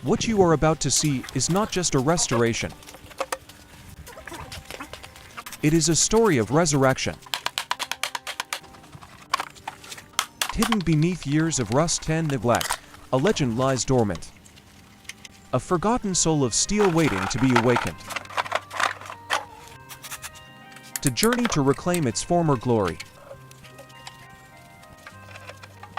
What you are about to see is not just a restoration. It is a story of resurrection. Hidden beneath years of rust and neglect, a legend lies dormant. A forgotten soul of steel waiting to be awakened. To journey to reclaim its former glory.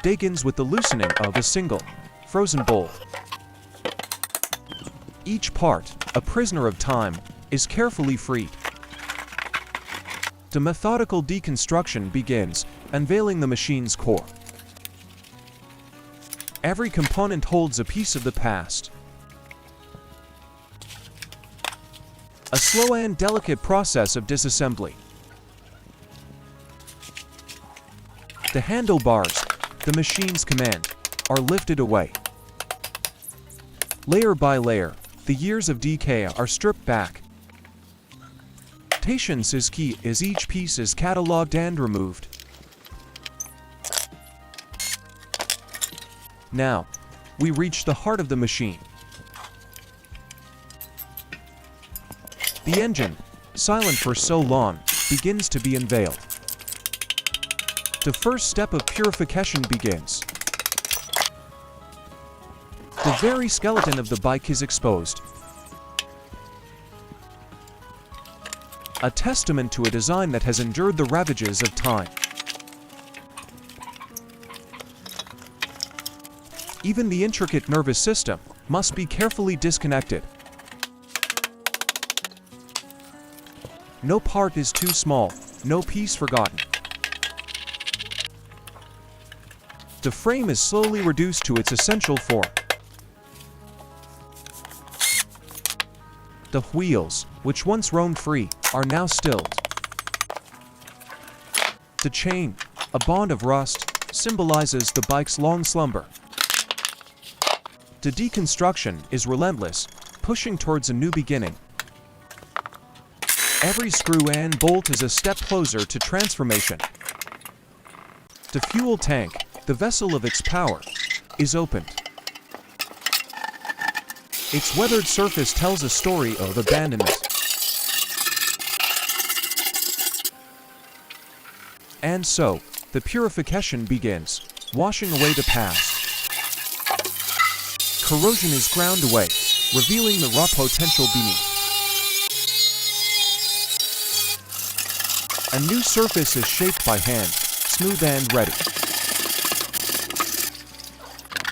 Begins with the loosening of a single, frozen bolt. Each part, a prisoner of time, is carefully freed. The methodical deconstruction begins, unveiling the machine's core. Every component holds a piece of the past. A slow and delicate process of disassembly. The handlebars, the machine's command, are lifted away. Layer by layer, the years of decay are stripped back. Patience is key as each piece is catalogued and removed. Now, we reach the heart of the machine. The engine, silent for so long, begins to be unveiled. The first step of purification begins. The very skeleton of the bike is exposed. A testament to a design that has endured the ravages of time. Even the intricate nervous system must be carefully disconnected. No part is too small, no piece forgotten. The frame is slowly reduced to its essential form. The wheels, which once roamed free, are now stilled. The chain, a bond of rust, symbolizes the bike's long slumber. The deconstruction is relentless, pushing towards a new beginning. Every screw and bolt is a step closer to transformation. The fuel tank, the vessel of its power, is opened. Its weathered surface tells a story of abandonment. And so, the purification begins, washing away the past. Corrosion is ground away, revealing the raw potential beneath. A new surface is shaped by hand, smooth and ready.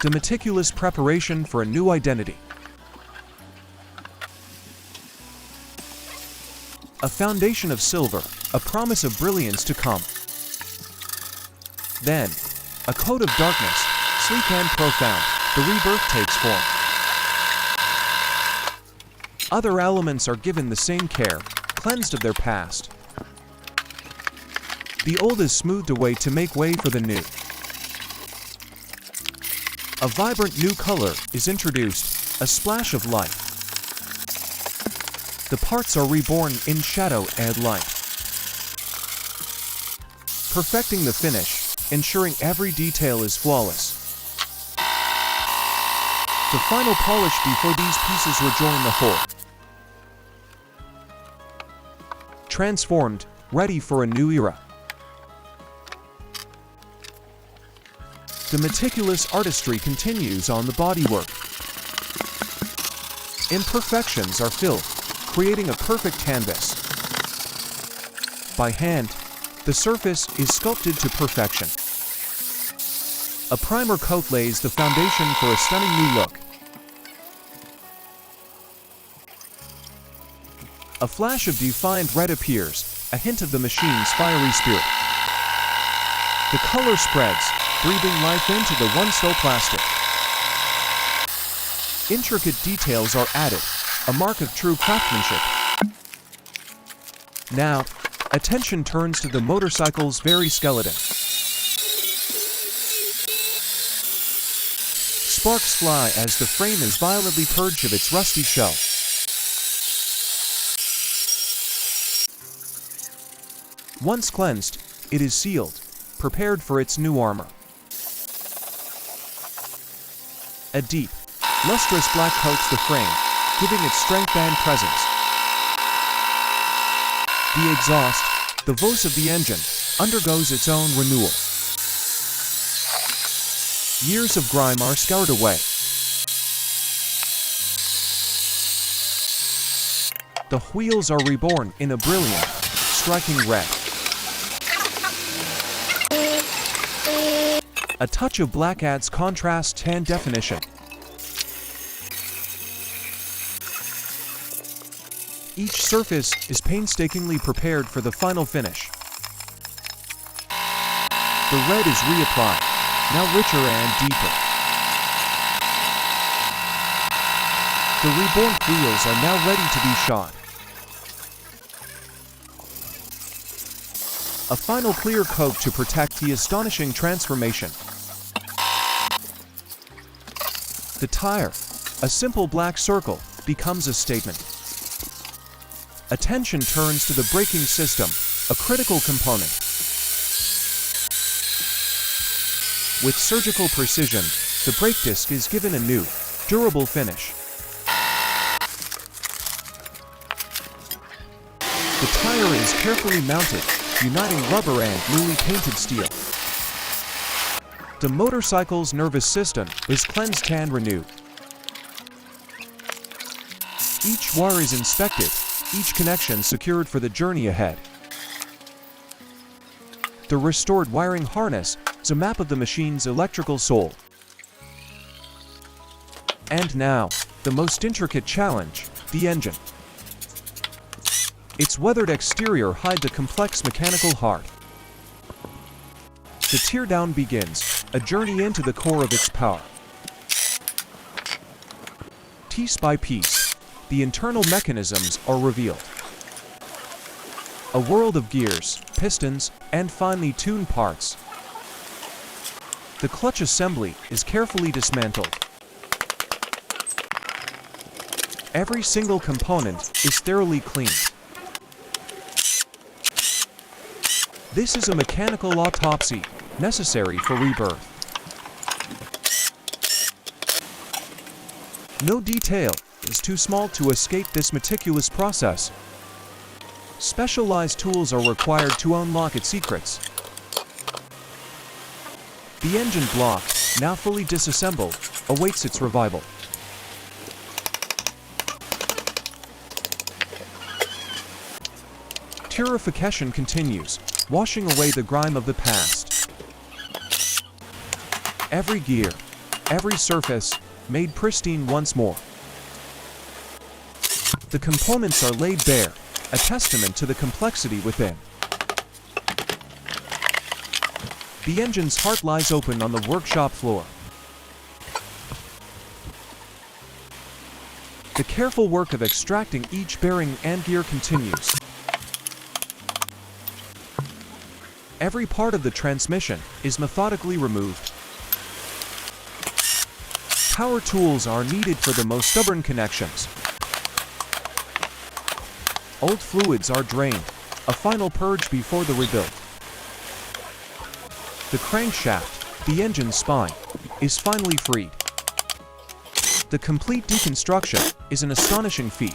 The meticulous preparation for a new identity. A foundation of silver, a promise of brilliance to come. Then, a coat of darkness, sleek and profound, the rebirth takes form. Other elements are given the same care, cleansed of their past. The old is smoothed away to make way for the new. A vibrant new color is introduced, a splash of light. The parts are reborn in shadow and light. Perfecting the finish, ensuring every detail is flawless. The final polish before these pieces rejoin the whole. Transformed, ready for a new era. The meticulous artistry continues on the bodywork. Imperfections are filled, creating a perfect canvas. By hand, the surface is sculpted to perfection. A primer coat lays the foundation for a stunning new look. A flash of defined red appears, a hint of the machine's fiery spirit. The color spreads, breathing life into the once dull plastic. Intricate details are added, a mark of true craftsmanship. Now, attention turns to the motorcycle's very skeleton. Sparks fly as the frame is violently purged of its rusty shell. Once cleansed, it is sealed, prepared for its new armor. A deep, Lustrous black coats the frame, giving it strength and presence. The exhaust, the voice of the engine, undergoes its own renewal. Years of grime are scoured away. The wheels are reborn in a brilliant, striking red. A touch of black adds contrast and definition. Each surface is painstakingly prepared for the final finish. The red is reapplied, now richer and deeper. The reborn wheels are now ready to be shod. A final clear coat to protect the astonishing transformation. The tire, a simple black circle, becomes a statement. Attention turns to the braking system, a critical component. With surgical precision, the brake disc is given a new, durable finish. The tire is carefully mounted, uniting rubber and newly painted steel. The motorcycle's nervous system is cleansed and renewed. Each wire is inspected, each connection secured for the journey ahead. The restored wiring harness is a map of the machine's electrical soul. And now, the most intricate challenge, the engine. Its weathered exterior hides the complex mechanical heart. The teardown begins, a journey into the core of its power. Piece by piece, the internal mechanisms are revealed. A world of gears, pistons, and finely tuned parts. The clutch assembly is carefully dismantled. Every single component is thoroughly cleaned. This is a mechanical autopsy, necessary for rebirth. No detail is too small to escape this meticulous process. Specialized tools are required to unlock its secrets. The engine block, now fully disassembled, awaits its revival. Purification continues, washing away the grime of the past. Every gear, every surface, made pristine once more. The components are laid bare, a testament to the complexity within. The engine's heart lies open on the workshop floor. The careful work of extracting each bearing and gear continues. Every part of the transmission is methodically removed. Power tools are needed for the most stubborn connections. Old fluids are drained, a final purge before the rebuild. The crankshaft, the engine spine, is finally freed. The complete deconstruction is an astonishing feat.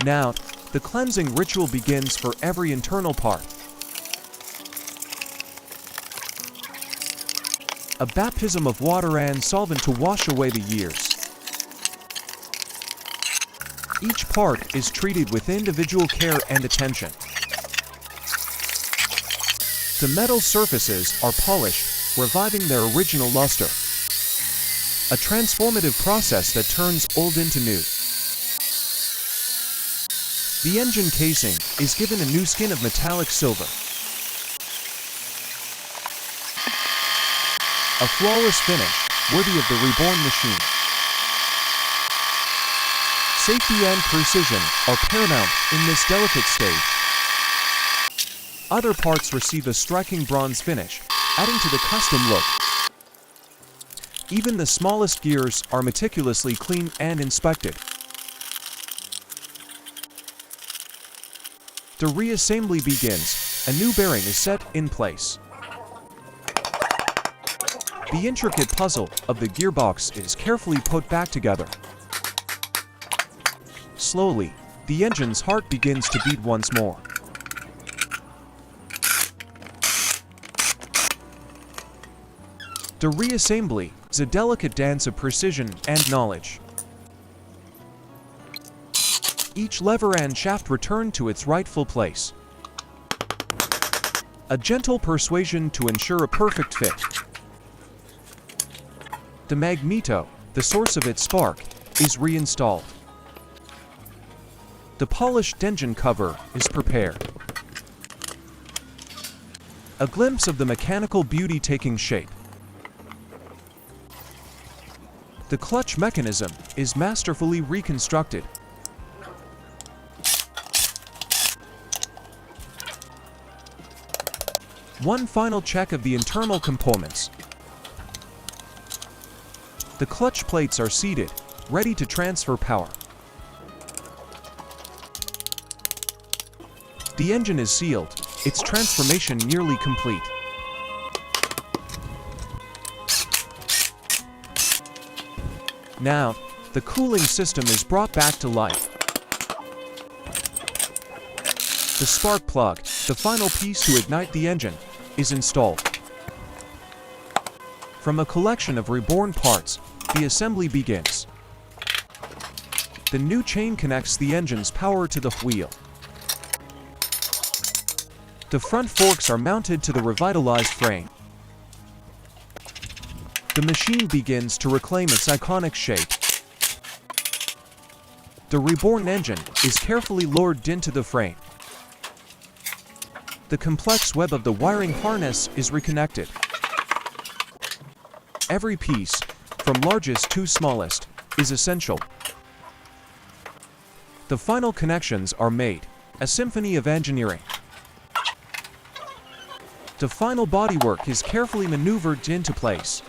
Now, the cleansing ritual begins for every internal part. A baptism of water and solvent to wash away the years. Each part is treated with individual care and attention. The metal surfaces are polished, reviving their original luster. A transformative process that turns old into new. The engine casing is given a new skin of metallic silver. A flawless finish, worthy of the reborn machine. Safety and precision are paramount in this delicate stage. Other parts receive a striking bronze finish, adding to the custom look. Even the smallest gears are meticulously cleaned and inspected. The reassembly begins. A new bearing is set in place. The intricate puzzle of the gearbox is carefully put back together. Slowly, the engine's heart begins to beat once more. The reassembly is a delicate dance of precision and knowledge. Each lever and shaft return to its rightful place. A gentle persuasion to ensure a perfect fit. The magneto, the source of its spark, is reinstalled. The polished engine cover is prepared. A glimpse of the mechanical beauty taking shape. The clutch mechanism is masterfully reconstructed. One final check of the internal components. The clutch plates are seated, ready to transfer power. The engine is sealed, its transformation nearly complete. Now, the cooling system is brought back to life. The spark plug, the final piece to ignite the engine, is installed. From a collection of reborn parts, the assembly begins. The new chain connects the engine's power to the wheel. The front forks are mounted to the revitalized frame. The machine begins to reclaim its iconic shape. The reborn engine is carefully lowered into the frame. The complex web of the wiring harness is reconnected. Every piece, from largest to smallest, is essential. The final connections are made, a symphony of engineering. The final bodywork is carefully maneuvered into place.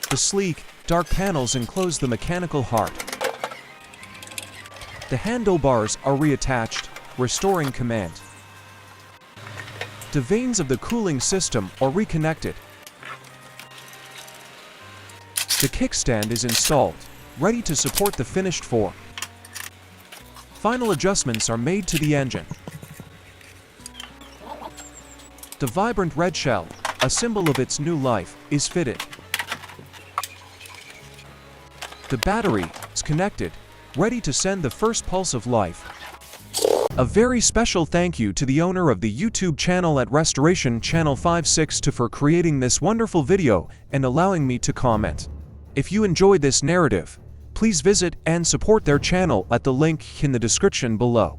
The sleek, dark panels enclose the mechanical heart. The handlebars are reattached, restoring command. The vanes of the cooling system are reconnected. The kickstand is installed, ready to support the finished fork. Final adjustments are made to the engine. The vibrant red shell, a symbol of its new life, is fitted. The battery is connected, ready to send the first pulse of life. A very special thank you to the owner of the YouTube channel at Restoration Channel 562 for creating this wonderful video and allowing me to comment. If you enjoyed this narrative, please visit and support their channel at the link in the description below.